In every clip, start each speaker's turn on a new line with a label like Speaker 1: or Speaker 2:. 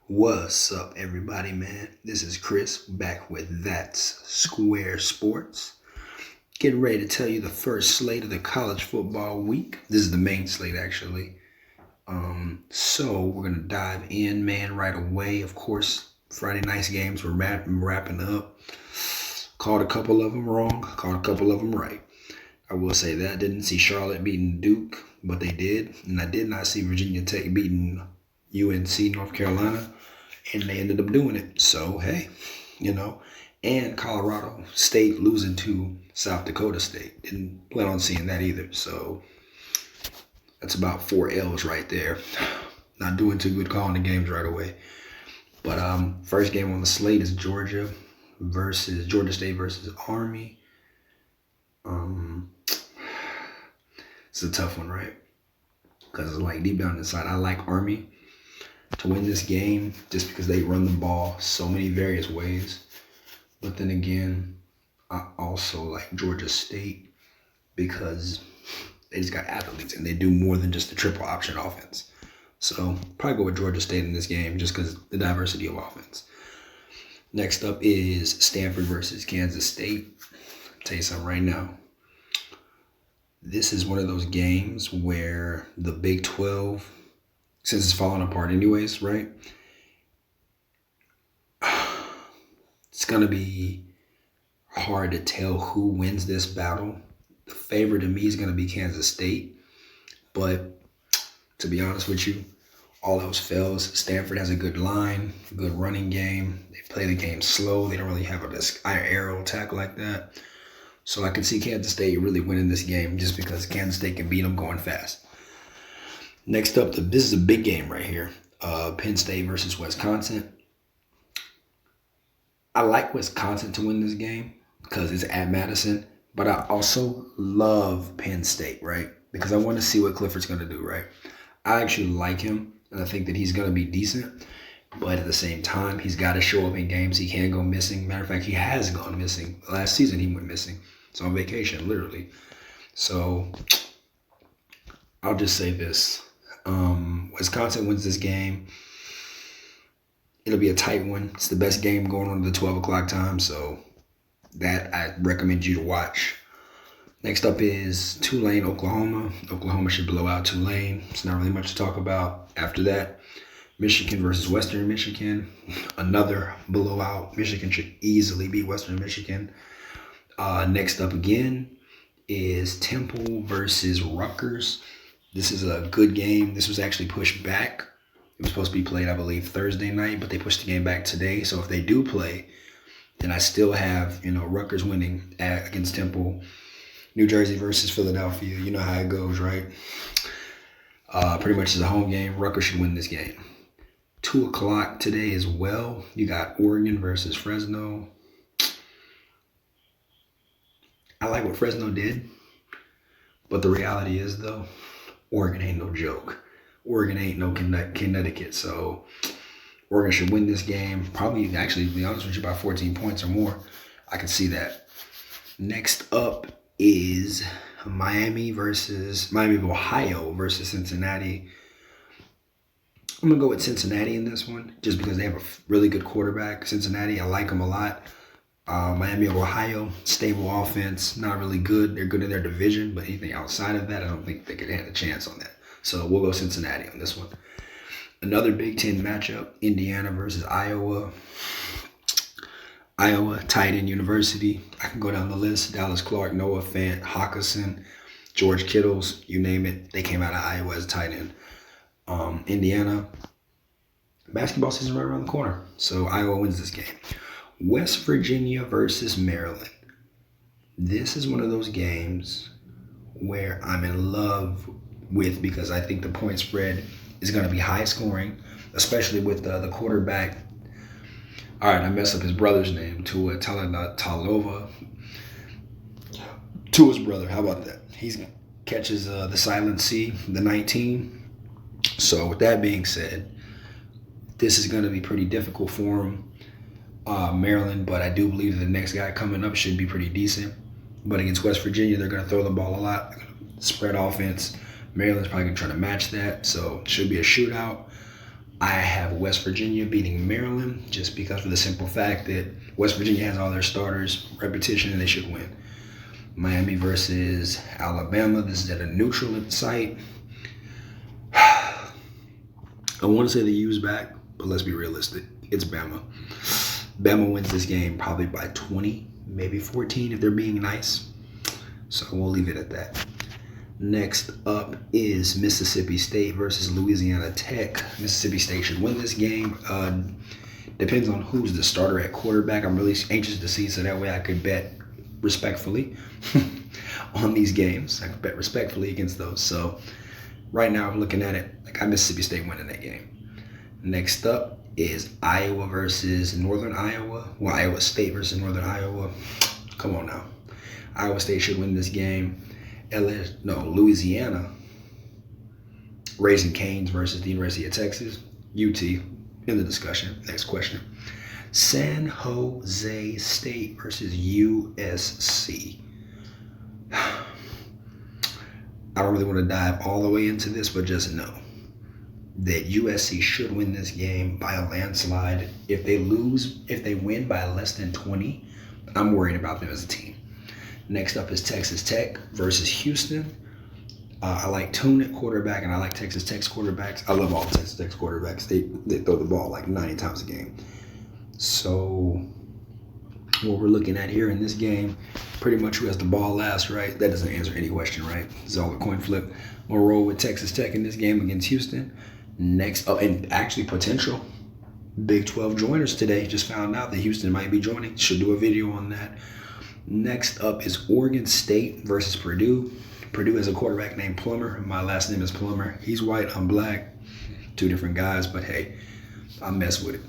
Speaker 1: What's up, everybody, man? This is Chris back with That's Square Sports. Getting ready to tell you the first slate of the college football week. This is the main slate, actually. So we're gonna dive in, man, right away. Of course, Friday night's games we're wrapping up. Called a couple of them wrong, called a couple of them right. I will say that. Didn't see Charlotte beating Duke, but they did, and I did not see Virginia Tech beating UNC North Carolina, and they ended up doing it. So hey, and Colorado State losing to South Dakota State. Didn't plan on seeing that either. So that's about 4 L's right there. Not doing too good calling the games right away. But first game on the slate is Georgia State versus Army. It's a tough one, right? Because like deep down inside, I like Army to win this game just because they run the ball so many various ways. But then again, I also like Georgia State because they just got athletes and they do more than just the triple option offense. So probably go with Georgia State in this game just because the diversity of offense. Next up is Stanford versus Kansas State. I'll tell you something right now. This is one of those games where the Big 12, since it's falling apart anyways, right? It's going to be hard to tell who wins this battle. The favorite to me is going to be Kansas State. But to be honest with you, all else fails. Stanford has a good line, a good running game. They play the game slow. They don't really have a aerial attack like that. So I can see Kansas State really winning this game just because Kansas State can beat them going fast. Next up, this is a big game right here. Penn State versus Wisconsin. I like Wisconsin to win this game because it's at Madison. But I also love Penn State, right? Because I want to see what Clifford's going to do, right? I actually like him, and I think that he's going to be decent. But at the same time, he's got to show up in games. He can't go missing. Matter of fact, he has gone missing. Last season, he went missing. It's on vacation, literally. So I'll just say this. Wisconsin wins this game. It'll be a tight one. It's the best game going on at the 12 o'clock time. So that I recommend you to watch. Next up is Tulane, Oklahoma. Oklahoma should blow out Tulane. It's not really much to talk about. After that, Michigan versus Western Michigan. Another blowout. Michigan should easily beat Western Michigan. Next up again is Temple versus Rutgers. This is a good game. This was actually pushed back. It was supposed to be played, I believe, Thursday night, but they pushed the game back today. So if they do play, then I still have, Rutgers winning against Temple. New Jersey versus Philadelphia. You know how it goes, right? Pretty much it's a home game. Rutgers should win this game. 2 o'clock today as well. You got Oregon versus Fresno. I like what Fresno did, but the reality is, though, Oregon ain't no joke. Oregon ain't no Connecticut, so Oregon should win this game. Probably, actually, to be honest with you, by 14 points or more. I can see that. Next up is Miami of Ohio versus Cincinnati. I'm going to go with Cincinnati in this one just because they have a really good quarterback. Cincinnati, I like them a lot. Miami of Ohio, stable offense, not really good. They're good in their division, but anything outside of that, I don't think they could have a chance on that. So we'll go Cincinnati on this one. Another Big Ten matchup, Indiana versus Iowa. Iowa, tight end University. I can go down the list. Dallas Clark, Noah Fant, Hawkinson, George Kittles, you name it. They came out of Iowa as a tight end. Indiana, basketball season right around the corner. So Iowa wins this game. West Virginia versus Maryland. This is one of those games where I'm in love with because I think the point spread is going to be high scoring, especially with the quarterback. All right, I messed up his brother's name, Tua Tagovailoa. Tua's brother, how about that? He catches the silent C, the 19. So with that being said, this is going to be pretty difficult for him. Maryland, but I do believe the next guy coming up should be pretty decent. But against West Virginia, they're going to throw the ball a lot. Spread offense. Maryland's probably going to try to match that, so it should be a shootout. I have West Virginia beating Maryland just because of the simple fact that West Virginia has all their starters, repetition, and they should win. Miami versus Alabama. This is at a neutral site. I want to say the U's back, but let's be realistic. It's Bama. Bama wins this game probably by 20, maybe 14 if they're being nice. So we'll leave it at that. Next up is Mississippi State versus Louisiana Tech. Mississippi State should win this game. Depends on who's the starter at quarterback. I'm really anxious to see so that way I could bet respectfully on these games. I could bet respectfully against those. So right now I'm looking at it. I got Mississippi State winning that game. Next up is Iowa versus Northern Iowa. Well, Iowa State versus Northern Iowa. Come on now. Iowa State should win this game. Louisiana. Raising Cane's versus the University of Texas. UT in the discussion. Next question. San Jose State versus USC. I don't really want to dive all the way into this, but just know that USC should win this game by a landslide. If they win by less than 20, I'm worried about them as a team. Next up is Texas Tech versus Houston. I like Tune at quarterback, and I like Texas Tech's quarterbacks. I love all Texas Tech's quarterbacks. They throw the ball like 90 times a game. So what we're looking at here in this game, pretty much who has the ball last, right? That doesn't answer any question, right? It's all a coin flip. We'll roll with Texas Tech in this game against Houston. Next up, and actually potential Big 12 joiners today. Just found out that Houston might be joining. Should do a video on that. Next up is Oregon State versus Purdue. Purdue has a quarterback named Plummer. My last name is Plummer. He's white, I'm black. Two different guys, but hey, I mess with it.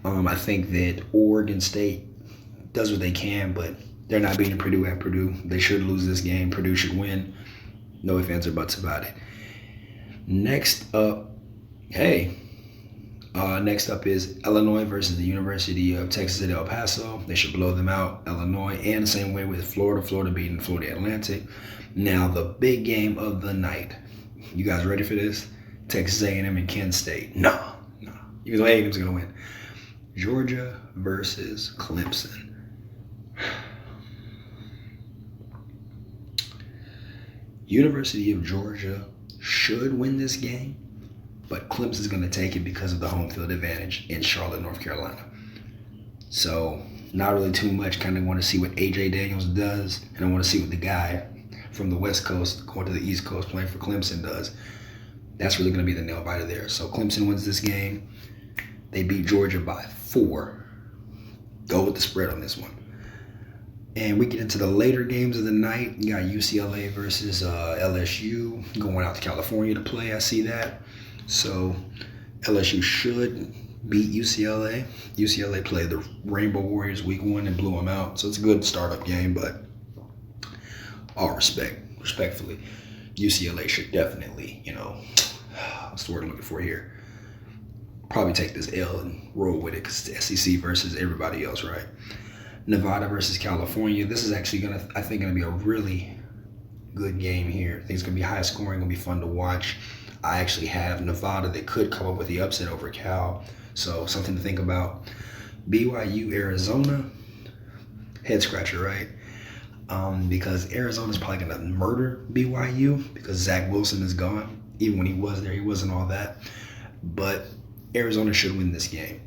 Speaker 1: I think that Oregon State does what they can, but they're not beating Purdue at Purdue. They should lose this game. Purdue should win. No ifs, ands, or buts about it. Next up is Illinois versus the University of Texas at El Paso. They should blow them out, Illinois, and the same way with Florida. Florida beating Florida Atlantic. Now, the big game of the night. You guys ready for this? Texas A&M and Kent State. No. Even though A&M's going to win. Georgia versus Clemson. University of Georgia should win this game, but Clemson's going to take it because of the home field advantage in Charlotte, North Carolina. So, not really too much. Kind of want to see what A.J. Daniels does, and I want to see what the guy from the West Coast going to the East Coast playing for Clemson does. That's really going to be the nail biter there. So, Clemson wins this game. They beat Georgia by 4. Go with the spread on this one. And we get into the later games of the night. You got UCLA versus LSU going out to California to play. I see that. So LSU should beat UCLA. UCLA played the Rainbow Warriors week 1 and blew them out. So it's a good startup game, but respectfully, UCLA should definitely, what's the word I'm looking for here? Probably take this L and roll with it because it's the SEC versus everybody else, right? Nevada versus California. This is actually going to be a really good game here. I think it's going to be high scoring, going to be fun to watch. I actually have Nevada that could come up with the upset over Cal. So something to think about. BYU, Arizona. Head scratcher, right? Because Arizona's probably going to murder BYU because Zach Wilson is gone. Even when he was there, he wasn't all that. But Arizona should win this game.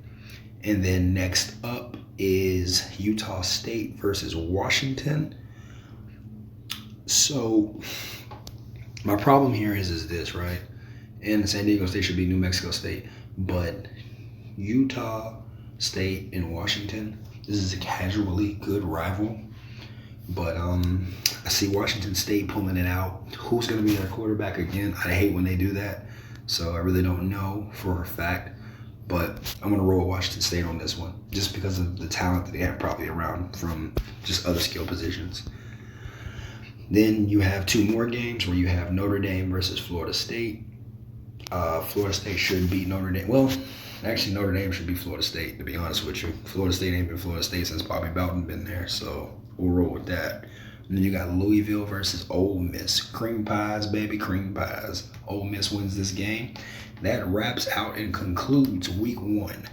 Speaker 1: And then next up is Utah State versus Washington. So my problem here is this, right? And San Diego State should be New Mexico State. But Utah State and Washington, this is a casually good rival. But I see Washington State pulling it out. Who's going to be their quarterback again? I hate when they do that. So I really don't know for a fact. But I'm going to roll Washington State on this one just because of the talent that they have probably around from just other skill positions. Then you have 2 more games where you have Notre Dame versus Florida State. Florida State should beat Notre Dame. Well, actually, Notre Dame should beat Florida State, to be honest with you. Florida State ain't been Florida State since Bobby Bowden been there, so we'll roll with that. And then you got Louisville versus Ole Miss. Cream pies, baby, cream pies. Ole Miss wins this game. That wraps out and concludes week 1.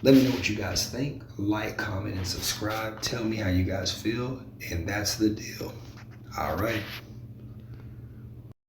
Speaker 1: Let me know what you guys think. Like, comment, and subscribe. Tell me how you guys feel. And that's the deal. All right.